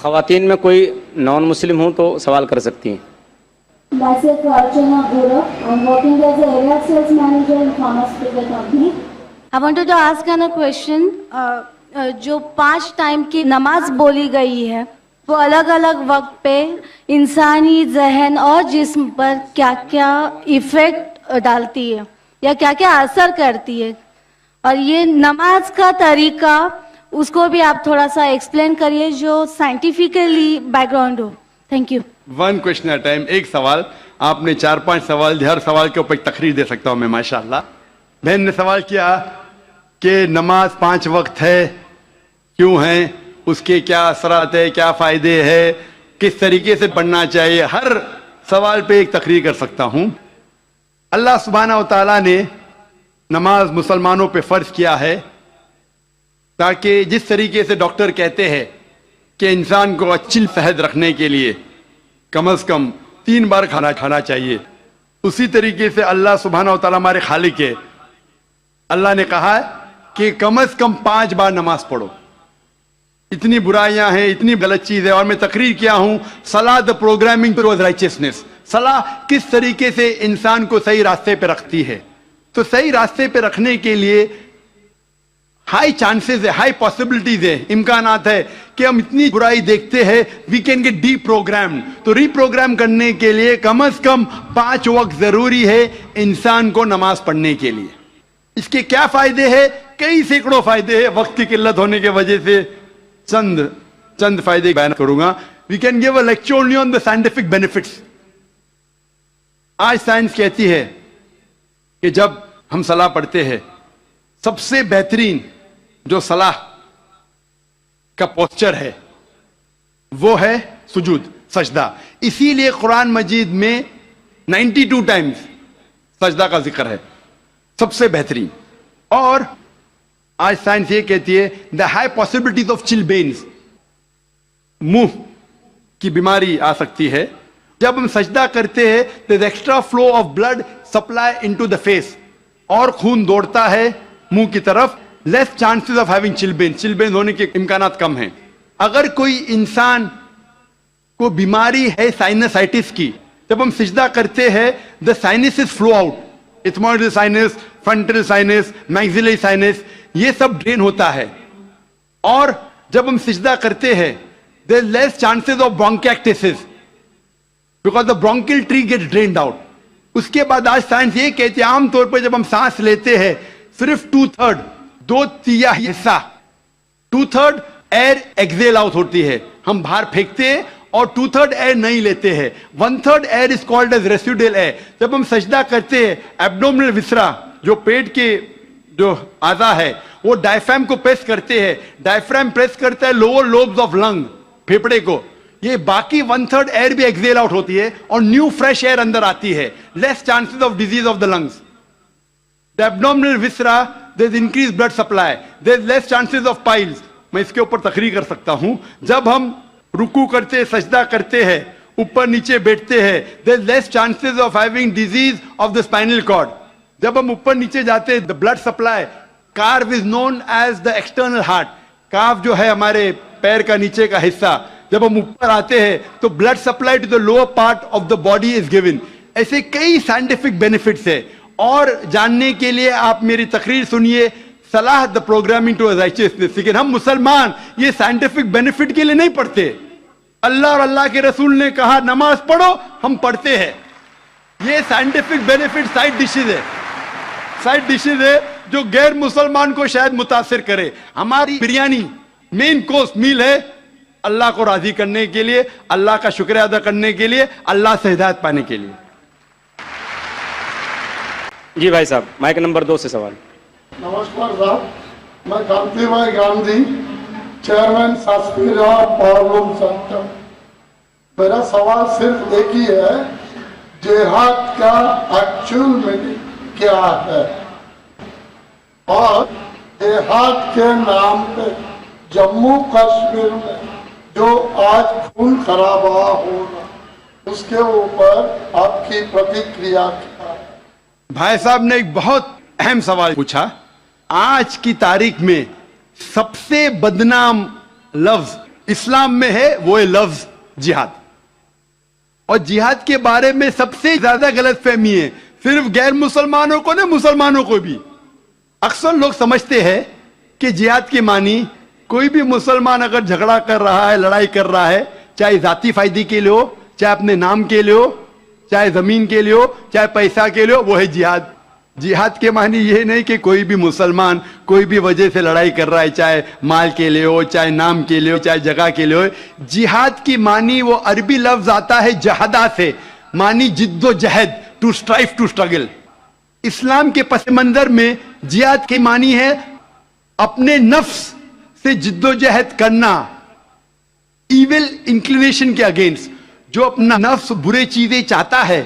خواتین میں کوئی نان مسلم ہوں تو سوال کر سکتی ہیں. Myself Archana Gura. I'm working as a area sales manager in pharmaceutical company. I wanted to ask a question. جو 5 ٹائم کی نماز بولی گئی ہے وہ الگ الگ وقت پہ انسانی ذہن اور جسم پر کیا کیا ایفیکٹ ڈالتی ہے یا کیا کیا اثر کرتی ہے، اور یہ نماز کا طریقہ اس کو بھی آپ تھوڑا سا ایکسپلین کریے جو سائنٹیفکلی بیک گراؤنڈ ہو. Thank you. One question at time. ایک سوال. آپ نے 4-5 سوال دیا، ہر سوال کے اوپر ایک تقریر دے سکتا ہوں میں ماشاءاللہ. بہن نے سوال کیا کہ نماز 5 وقت ہے، کیوں ہیں، اس کے کیا اثرات ہے، کیا فائدے ہے، کس طریقے سے پڑھنا چاہیے. ہر سوال پہ ایک تقریر کر سکتا ہوں. اللہ سبحانہ و تعالیٰ نے نماز مسلمانوں پہ فرض کیا ہے تاکہ جس طریقے سے ڈاکٹر کہتے ہیں کہ انسان کو اچھی صحت رکھنے کے لیے کم از کم 3 بار کھانا چاہیے، اسی طریقے سے اللہ سبحانہ و تعالیٰ ہمارے خالق ہے. اللہ نے کہا ہے کہ کم از کم 5 بار نماز پڑھو. اتنی برائیاں ہیں، اتنی غلط چیز ہے. اور میں تقریر کیا ہوں صلاح دا پروگرامنگ ٹوورڈ رائچسنس. صلاح کس طریقے سے انسان کو صحیح راستے پہ رکھتی ہے. تو صحیح راستے پہ رکھنے کے لیے ہائی چانسز ہے، ہائی پاسبلٹیز ہے، امکانات ہے کہ ہم اتنی برائی دیکھتے ہیں we can get deprogram. تو ری پروگرام کرنے کے لیے کم از کم 5 وقت ضروری ہے انسان کو نماز پڑھنے کے لیے. اس کے کیا فائدے ہیں؟ کئی سینکڑوں فائدے ہیں. وقت کی قلت ہونے کی وجہ سے چند فائدے بیان کروں گا. We can give a lecture only on the scientific benefits. آج سائنس کہتی ہے کہ جب ہم صلاح پڑھتے ہیں سب سے بہترین جو صلاح کا پوسچر ہے وہ ہے سجود، سجدہ. اسی لیے قرآن مجید میں 92 ٹائمز سجدہ کا ذکر ہے، سب سے بہترین. اور آج سائنس یہ کہتی ہے دا ہائی پاسبلٹیز آف چلبینز، منہ کی بیماری آ سکتی ہے. جب ہم سجدہ کرتے ہیں تو extra flow of blood supply into the face, اور خون دوڑتا ہے منہ کی طرف. لیس چانسز آف ہیونگ چلبین ہونے کے امکانات کم ہیں. اگر کوئی انسان کو بیماری ہے سائنسائٹس کی، جب ہم سجدہ کرتے ہیں the sinuses flow out, ethmoidal sinus, frontal sinus, maxillary sinus, یہ سب ڈرین ہوتا ہے. اور جب ہم سجدہ کرتے ہیں there is less chances of bronchiectasis because the bronchial tree gets drained out. اس کے بعد آج سائنس یہ کہتے ہیں عام طور پر جب ہم سانس لیتے ہیں صرف 2/3 2/3 حصہ 2/3 ایئر ایکزیل آؤٹ ہوتی ہے، ہم باہر پھینکتے ہیں، اور 2/3 ایئر نہیں لیتے ہیں. 1/3 air is called as residual air. جب ہم سجدہ کرتے ہیں ایبڈومنل وسرا جو پیٹ کے جو اعضا ہے وہ ڈائفرام کو پریس کرتے ہیں، ڈائفرام پریس کرتا ہے لوور لوبز آف لنگ، پھیپڑے کو. یہ باقی 1/3 ایئر بھی ایکزیل آؤٹ ہوتی ہے اور نیو فریش ایئر اندر آتی ہے. Less chances of disease of the lungs. The abdominal viscera there is increase blood supply, there is less chances of piles. میں اس کے اوپر تقریر کر سکتا ہوں. جب ہم رکوع کرتے، سجدہ کرتے ہیں، اوپر نیچے بیٹھتے ہیں، there is less chances of having disease of the spinal cord. جب ہم اوپر نیچے جاتے ہیں دا blood supply, calf is known as the external heart. Calf جو ہے ہمارے پیر کا نیچے کا حصہ، جب ہم اوپر آتے ہیں تو blood supply to the lower part of the body is given. ایسے کئی سائنٹیفک بینیفٹس ہے. اور جاننے کے لیے آپ میری تقریر سنیے صلاح دا پروگرامنگ ٹو رائچسنس. لیکن ہم مسلمان یہ سائنٹیفک بینیفٹ کے لیے نہیں پڑھتے. اللہ اور اللہ کے رسول نے کہا نماز پڑھو، ہم پڑھتے ہیں. یہ سائنٹیفک بینیفٹ سائڈ ڈشز ہے جو غیر مسلمان کو شاید متاثر کرے. ہماری بریانی مین کورس میل ہے اللہ کو راضی کرنے کے لیے، اللہ کا شکریہ ادا کرنے کے لیے، اللہ سے ہدایت پانے کے لیے. جی بھائی صاحب، مائک نمبر 2 سے سوال. نمسکار صاحب، میں کانتی بھائی گاندھی، چیئرمین ساسپیرا پاورلوم سینٹر. میرا سوال صرف ایک ہی ہے، جہاد کا ایکچوئل میننگ کیا ہے؟ اور جہاد کے نام پہ جموں کشمیر میں جو آج خون خرابہ ہو رہا، اس کے اوپر آپ کی پرتیکریا کیا ہے؟ بھائی صاحب نے ایک بہت اہم سوال پوچھا. آج کی تاریخ میں سب سے بدنام لفظ اسلام میں ہے وہ ہے لفظ جہاد. اور جہاد کے بارے میں سب سے زیادہ غلط فہمی ہے, صرف غیر مسلمانوں کو نہیں, مسلمانوں کو بھی. اکثر لوگ سمجھتے ہیں کہ جہاد کے معنی کوئی بھی مسلمان اگر جھگڑا کر رہا ہے, لڑائی کر رہا ہے, چاہے ذاتی فائدے کے لیے ہو, چاہے اپنے نام کے لیے ہو, چاہے زمین کے لیے ہو, چاہے پیسہ کے لیے ہو, وہ ہے جہاد. جہاد کے معنی یہ نہیں کہ کوئی بھی مسلمان کوئی بھی وجہ سے لڑائی کر رہا ہے, چاہے مال کے لیے ہو, چاہے نام کے لیے ہو, چاہے جگہ کے لیے ہو. جہاد کی معنی وہ عربی لفظ آتا ہے جہادہ سے, معنی جد و جہد, ٹو اسٹرائف, ٹو اسٹرگل. اسلام کے پس منظر میں جہاد کے معنی ہے اپنے نفس سے جد و جہد کرنا, ایول انکلینیشن کے اگینسٹ. جو اپنا نفس برے چیزیں چاہتا ہے,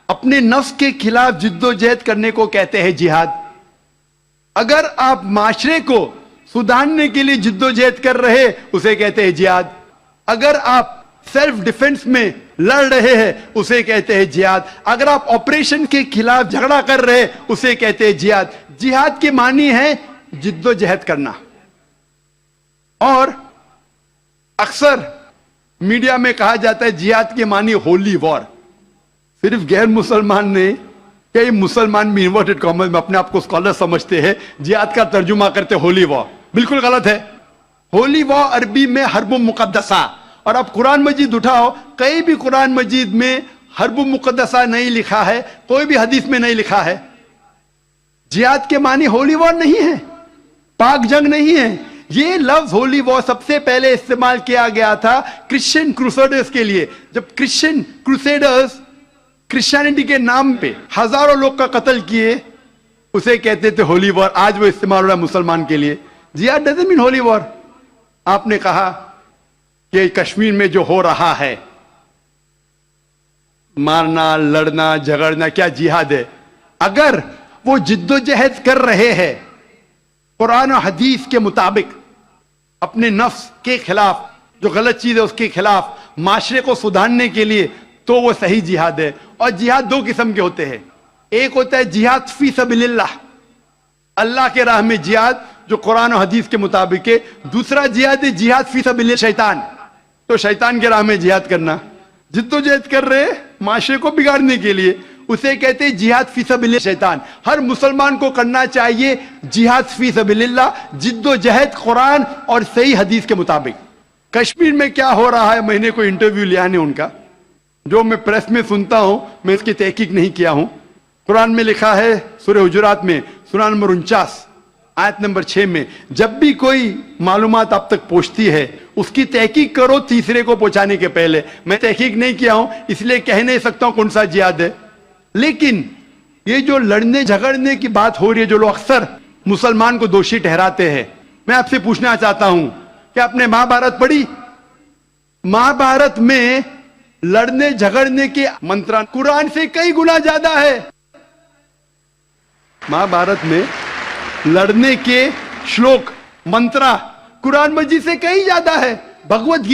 اپنے نفس کے خلاف جد و جہد کرنے کو کہتے ہیں جہاد. اگر آپ معاشرے کو سدھارنے کے لیے جد و جہد کر رہے اسے کہتے ہیں جہاد. اگر آپ سیلف ڈیفنس میں لڑ رہے ہیں اسے کہتے ہیں جہاد. اگر آپ آپریشن کے خلاف جھگڑا کر رہے اسے کہتے ہیں جہاد. جہاد کے معنی ہے جد و جہد کرنا. اور اکثر میڈیا میں کہا جاتا ہے جہاد کے معنی ہولی وار. صرف غیر مسلمان نے, کئی مسلمان بھی انورٹڈ کامرس میں اپنے آپ کو اسکالر سمجھتے ہیں, جہاد کا ترجمہ کرتے ہولی وار. بالکل غلط ہے. ہولی وار عربی میں حرب مقدسہ, اور اب قرآن مجید اٹھاؤ, کئی بھی قرآن مجید میں حرب مقدسہ نہیں لکھا ہے, کوئی بھی حدیث میں نہیں لکھا ہے. جہاد کے معنی ہولی وار نہیں ہے, پاک جنگ نہیں ہے. یہ لفظ ہولی وار سب سے پہلے استعمال کیا گیا تھا کرسچین کروسیڈرز کے لیے. جب کرسچین کروسیڈرز کرسچینٹی کے نام پہ ہزاروں لوگ کا قتل کیے, اسے کہتے تھے ہولی وار. آج وہ استعمال ہو رہا ہے مسلمان کے لیے. جہاد ڈزنٹ مین ہولی وار. آپ نے کہا کہ کشمیر میں جو ہو رہا ہے, مارنا, لڑنا, جھگڑنا, کیا جہاد ہے؟ اگر وہ جد و جہد کر رہے ہیں قرآن و حدیث کے مطابق اپنے نفس کے خلاف, جو غلط چیز ہے اس کے خلاف, معاشرے کو سدھارنے کے لیے, تو وہ صحیح جہاد ہے. اور جہاد دو قسم کے ہوتے ہیں. ایک ہوتا ہے جہاد فی سبیل اللہ, اللہ کے راہ میں جہاد جو قرآن و حدیث کے مطابق ہے. دوسرا جہاد ہے جہاد فی سبیل شیطان, تو شیطان کے راہ میں جہاد کرنا. جد و جہد کر رہے معاشرے کو بگاڑنے کے لیے, اسے کہتے ہیں جہاد فی سبیل شیطان. ہر مسلمان کو کرنا چاہیے جہاد فی سبیل اللہ, جد و جہد قرآن اور صحیح حدیث کے مطابق. کشمیر میں کیا ہو رہا ہے, میں نے کوئی انٹرویو لیا نہیں ان کا, جو میں پریس میں سنتا ہوں, میں اس کی تحقیق نہیں کیا ہوں. قرآن میں لکھا ہے سورہ حجرات میں سورہ نمبر 49 آیت نمبر 6 میں, جب بھی کوئی معلومات آپ تک پہنچتی ہے اس کی تحقیق کرو تیسرے کو پہنچانے کے پہلے. میں تحقیق نہیں کیا ہوں اس لیے کہہ نہیں سکتا ہوں کون سا جہاد ہے. لیکن یہ جو لڑنے جھگڑنے کی بات ہو رہی ہے, جو لوگ اکثر مسلمان کو دوشی ٹھہراتے ہیں, میں آپ سے پوچھنا چاہتا ہوں کہ آپ نے مہا بھارت پڑھی؟ مہا بھارت میں لڑنے جھگڑنے کے منتر قرآن سے کئی گنا زیادہ ہے. مہا بھارت میں لڑنے کے شلوک منترا قرآن مجید سے کئی زیادہ ہے. بھگوت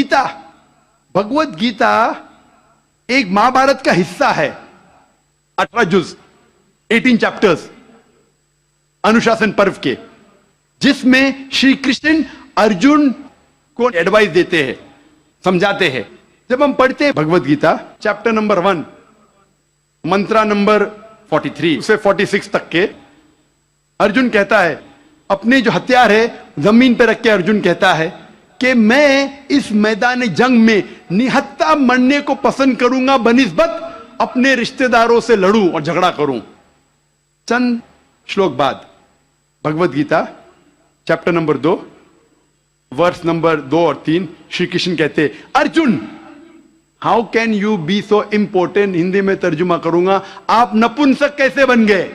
گیتا ایک مہا بھارت کا حصہ ہے, 18 جز 18 چیپٹرز انوشاسن پرو کے, جس میں شری کرشن ارجن کو ایڈوائز دیتے ہیں, سمجھاتے ہیں. جب ہم پڑھتے ہیں Bhagavad Gita chapter number 1 mantra number 43 سے 46 تک کے, ارجن کہتا ہے, اپنے جو ہتھیار ہے زمین پہ رکھ کے ارجن کہتا ہے کہ میں اس میدان جنگ میں نہتا مرنے کو پسند کروں گا بنسبت اپنے رشتہ داروں سے لڑوں اور جھگڑا کروں. چند شلوک بعد Bhagavad Gita chapter number 2 verse number 2 اور 3 شری کرشن کہتے, Arjun how can you be so important. Hindi میں ترجمہ کروں گا, آپ نپنسک کیسے بن گئے؟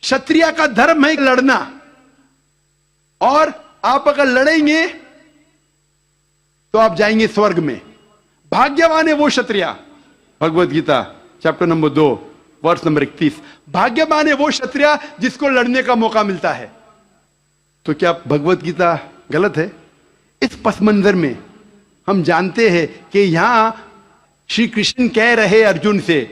شتریا کا دھرم ہے لڑنا, اور آپ اگر لڑیں گے تو آپ جائیں گے سورگ میں. بھاگیوان ہے وہ Kshatriya. Bhagavad Gita chapter number 2 verse number 31, بھاگیوان ہے وہ شتریا جس کو لڑنے کا موقع ملتا ہے. تو کیا بھگوت گیتا غلط ہے؟ اس پس منظر میں ہم جانتے ہیں کہ یہاں شری کرشن کہہ رہے ارجن سے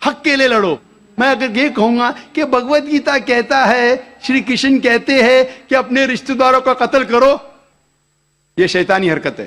حق کے لیے لڑو. میں اگر یہ کہوں گا کہ بھگوت گیتا کہتا ہے, شری کرشن کہتے ہیں کہ اپنے رشتہ داروں کا قتل کرو, یہ شیطانی حرکت ہے.